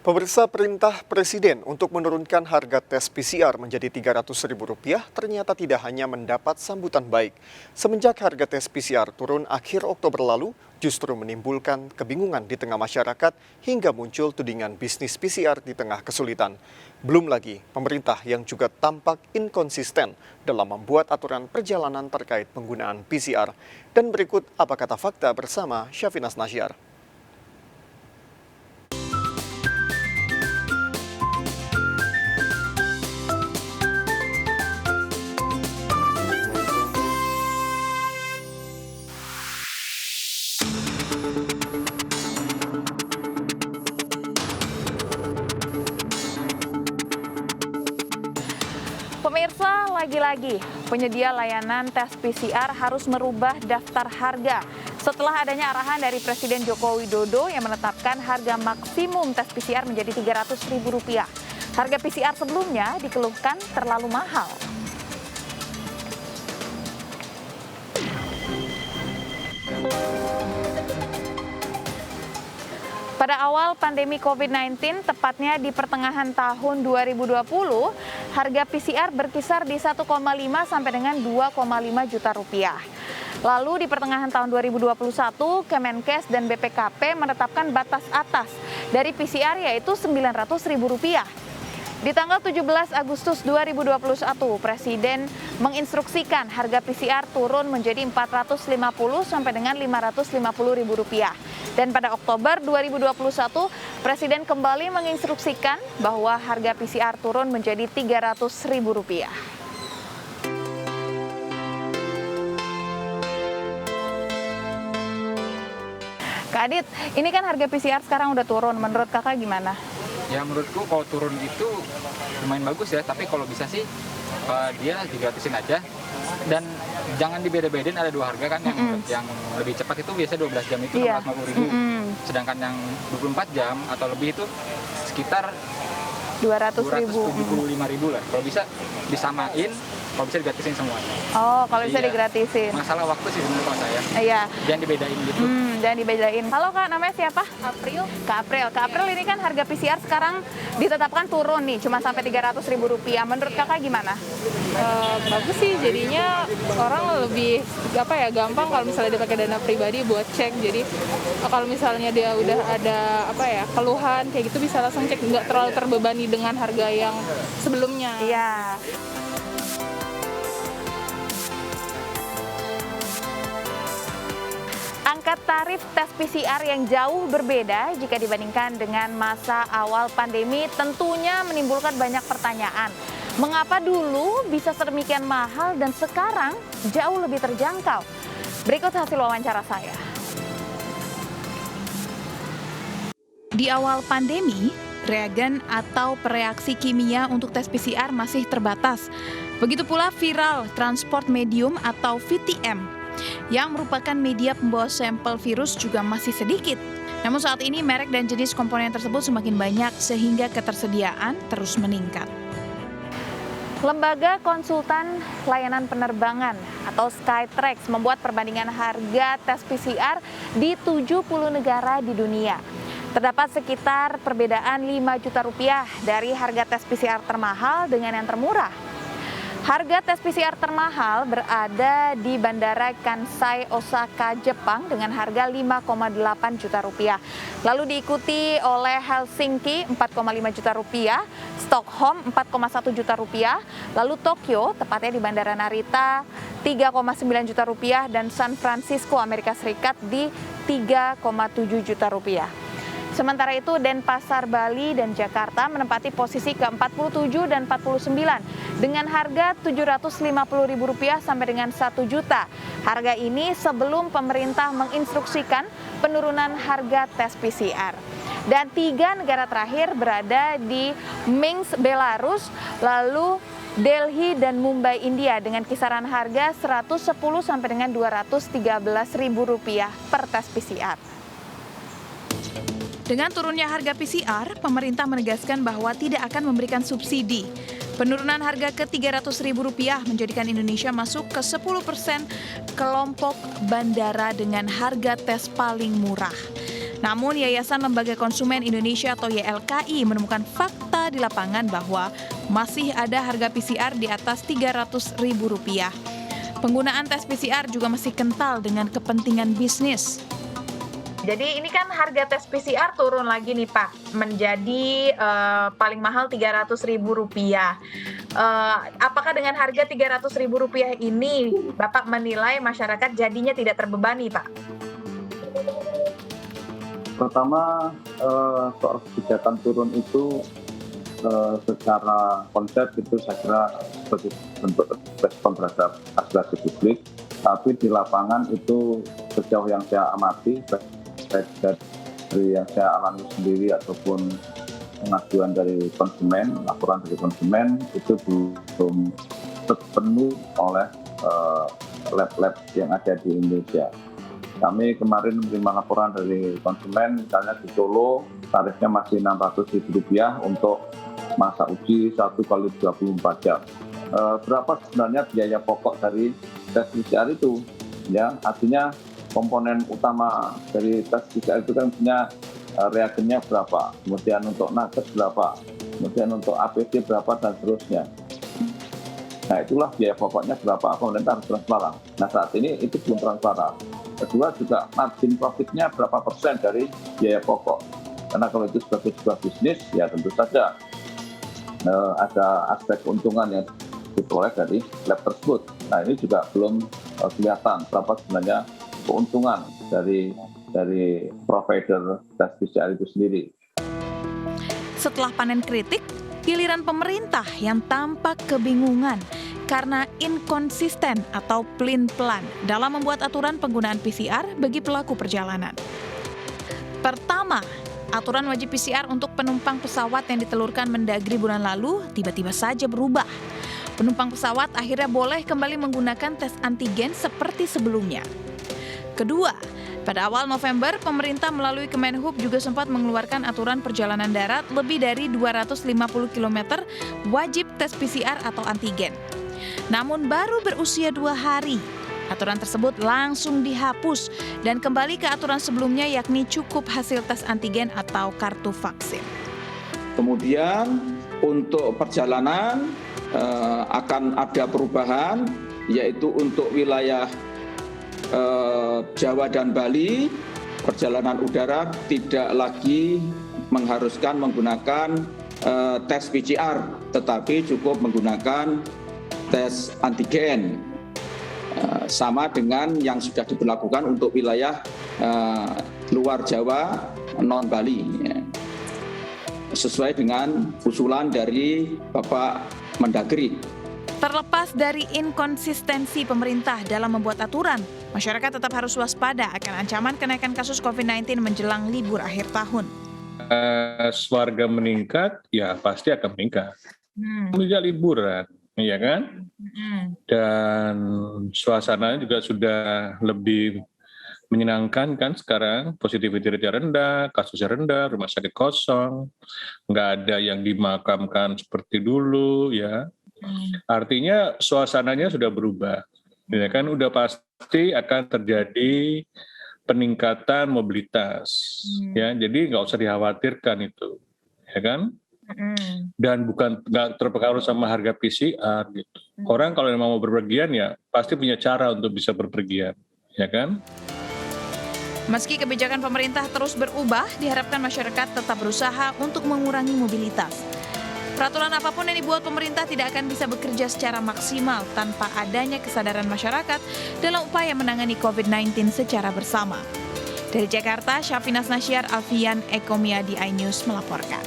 Pemirsa, perintah Presiden untuk menurunkan harga tes PCR menjadi Rp300.000 ternyata tidak hanya mendapat sambutan baik. Semenjak harga tes PCR turun akhir Oktober lalu, justru menimbulkan kebingungan di tengah masyarakat hingga muncul tudingan bisnis PCR di tengah kesulitan. Belum lagi, pemerintah yang juga tampak inkonsisten dalam membuat aturan perjalanan terkait penggunaan PCR. Dan berikut apa kata fakta bersama Syafinas Nasyar. Pemirsa, lagi-lagi penyedia layanan tes PCR harus merubah daftar harga setelah adanya arahan dari Presiden Joko Widodo yang menetapkan harga maksimum tes PCR menjadi Rp300.000. Harga PCR sebelumnya dikeluhkan terlalu mahal. Pada awal pandemi COVID-19, tepatnya di pertengahan tahun 2020, harga PCR berkisar di 1,5 sampai dengan 2,5 juta rupiah. Lalu di pertengahan tahun 2021, Kemenkes dan BPKP menetapkan batas atas dari PCR yaitu Rp900.000. Di tanggal 17 Agustus 2021, Presiden menginstruksikan harga PCR turun menjadi Rp450 sampai dengan Rp550.000. Dan pada Oktober 2021, Presiden kembali menginstruksikan bahwa harga PCR turun menjadi Rp300.000. Kak Adit, ini kan harga PCR sekarang udah turun, menurut kakak gimana? Ya menurutku kalau turun itu lumayan bagus ya, tapi kalau bisa sih dia digratisin aja dan jangan dibeda-bedain, ada dua harga kan, yang lebih cepat itu biasa 12 jam itu Rp650.000, sedangkan yang 24 jam atau lebih itu sekitar Rp275.000 lah. Kalau bisa disamain, kalau bisa digratisin semuanya. Oh, kalau bisa digratisin. Masalah waktu sih sebenarnya kalau saya. Iya. Jangan dibedain gitu. Jangan dibedain. Halo Kak, namanya siapa? April. Kak April. Kak April, ini kan harga PCR sekarang ditetapkan turun nih, cuma sampai Rp300.000. Menurut kakak gimana? Bagus sih, jadinya orang lebih gampang kalau misalnya dia pakai dana pribadi buat cek. Jadi kalau misalnya dia udah ada keluhan kayak gitu bisa langsung cek, nggak terlalu terbebani dengan harga yang sebelumnya. Iya. Angka tarif tes PCR yang jauh berbeda jika dibandingkan dengan masa awal pandemi tentunya menimbulkan banyak pertanyaan. Mengapa dulu bisa sedemikian mahal dan sekarang jauh lebih terjangkau? Berikut hasil wawancara saya. Di awal pandemi, reagen atau pereaksi kimia untuk tes PCR masih terbatas. Begitu pula viral transport medium atau VTM, yang merupakan media pembawa sampel virus juga masih sedikit. Namun saat ini merek dan jenis komponen tersebut semakin banyak sehingga ketersediaan terus meningkat. Lembaga Konsultan Layanan Penerbangan atau Skytrax membuat perbandingan harga tes PCR di 70 negara di dunia. Terdapat sekitar perbedaan Rp5 juta dari harga tes PCR termahal dengan yang termurah. Harga tes PCR termahal berada di Bandara Kansai, Osaka, Jepang dengan harga Rp5,8 juta. Lalu diikuti oleh Helsinki Rp4,5 juta, Stockholm Rp4,1 juta, lalu Tokyo tepatnya di Bandara Narita Rp3,9 juta dan San Francisco, Amerika Serikat di Rp3,7 juta. Sementara itu, Denpasar, Bali, dan Jakarta menempati posisi ke-47 dan 49 dengan harga Rp750.000 sampai dengan Rp1 juta. Harga ini sebelum pemerintah menginstruksikan penurunan harga tes PCR. Dan 3 negara terakhir berada di Minsk, Belarus, lalu Delhi dan Mumbai, India dengan kisaran harga Rp110 sampai dengan Rp213.000 per tes PCR. Dengan turunnya harga PCR, pemerintah menegaskan bahwa tidak akan memberikan subsidi. Penurunan harga ke Rp300.000 menjadikan Indonesia masuk ke 10% kelompok bandara dengan harga tes paling murah. Namun, Yayasan Lembaga Konsumen Indonesia atau YLKI menemukan fakta di lapangan bahwa masih ada harga PCR di atas Rp300.000. Penggunaan tes PCR juga masih kental dengan kepentingan bisnis. Jadi ini kan harga tes PCR turun lagi nih Pak, menjadi paling mahal Rp300.000. Apakah dengan harga Rp300.000 ini Bapak menilai masyarakat jadinya tidak terbebani Pak? Pertama, soal kebijakan turun itu secara konsep itu saya kira sebagai bentuk respon terhadap aspirasi publik, tapi di lapangan itu sejauh yang saya amati, baik dari yang saya alami sendiri ataupun pengaduan dari konsumen, laporan dari konsumen itu belum terpenuhi oleh lab-lab yang ada di Indonesia. Kami kemarin menerima laporan dari konsumen, misalnya di Solo tarifnya masih Rp600.000 untuk masa uji 1 kali 24 jam. Berapa sebenarnya biaya pokok dari tes PCR itu? Ya, artinya komponen utama dari tes PCR itu kan punya reagennya berapa, kemudian untuk nakes berapa, kemudian untuk APD berapa dan seterusnya. Nah, itulah biaya pokoknya berapa, pemerintah harus transparan. Nah, saat ini itu belum transparan. Kedua juga margin profitnya berapa persen dari biaya pokok. Karena kalau itu sebagai sebuah bisnis, ya tentu saja ada aspek keuntungan yang diperoleh dari lab tersebut. Nah, ini juga belum kelihatan berapa sebenarnya keuntungan dari provider tes PCR itu sendiri. Setelah panen kritik, giliran pemerintah yang tampak kebingungan karena inkonsisten atau pelin-pelan dalam membuat aturan penggunaan PCR bagi pelaku perjalanan. Pertama, aturan wajib PCR untuk penumpang pesawat yang ditelurkan Mendagri bulan lalu tiba-tiba saja berubah. Penumpang pesawat akhirnya boleh kembali menggunakan tes antigen seperti sebelumnya. Kedua, pada awal November, pemerintah melalui Kemenhub juga sempat mengeluarkan aturan perjalanan darat lebih dari 250 km wajib tes PCR atau antigen. Namun baru berusia 2 hari, aturan tersebut langsung dihapus dan kembali ke aturan sebelumnya yakni cukup hasil tes antigen atau kartu vaksin. Kemudian untuk perjalanan akan ada perubahan, yaitu untuk wilayah Jawa dan Bali, perjalanan udara tidak lagi mengharuskan menggunakan tes PCR, tetapi cukup menggunakan tes antigen. Sama dengan yang sudah diberlakukan untuk wilayah luar Jawa, non Bali. Sesuai dengan usulan dari Bapak Mendagri. Terlepas dari inkonsistensi pemerintah dalam membuat aturan, masyarakat tetap harus waspada akan ancaman kenaikan kasus COVID-19 menjelang libur akhir tahun. Warga meningkat, ya pasti akan meningkat. Menjadi liburan, ya kan? Dan suasananya juga sudah lebih menyenangkan kan sekarang, positivity rate rendah, kasusnya rendah, rumah sakit kosong, nggak ada yang dimakamkan seperti dulu, ya. Artinya suasananya sudah berubah, ya kan? Udah pasti akan terjadi peningkatan mobilitas, ya. Jadi nggak usah dikhawatirkan itu, ya kan? Dan nggak terpengaruh sama harga PCR gitu. Orang kalau memang mau berpergian ya pasti punya cara untuk bisa berpergian, ya kan? Meski kebijakan pemerintah terus berubah, diharapkan masyarakat tetap berusaha untuk mengurangi mobilitas. Peraturan apapun yang dibuat pemerintah tidak akan bisa bekerja secara maksimal tanpa adanya kesadaran masyarakat dalam upaya menangani COVID-19 secara bersama. Dari Jakarta, Syafinas Nasyar, Alfian Ekomiadi, iNews melaporkan.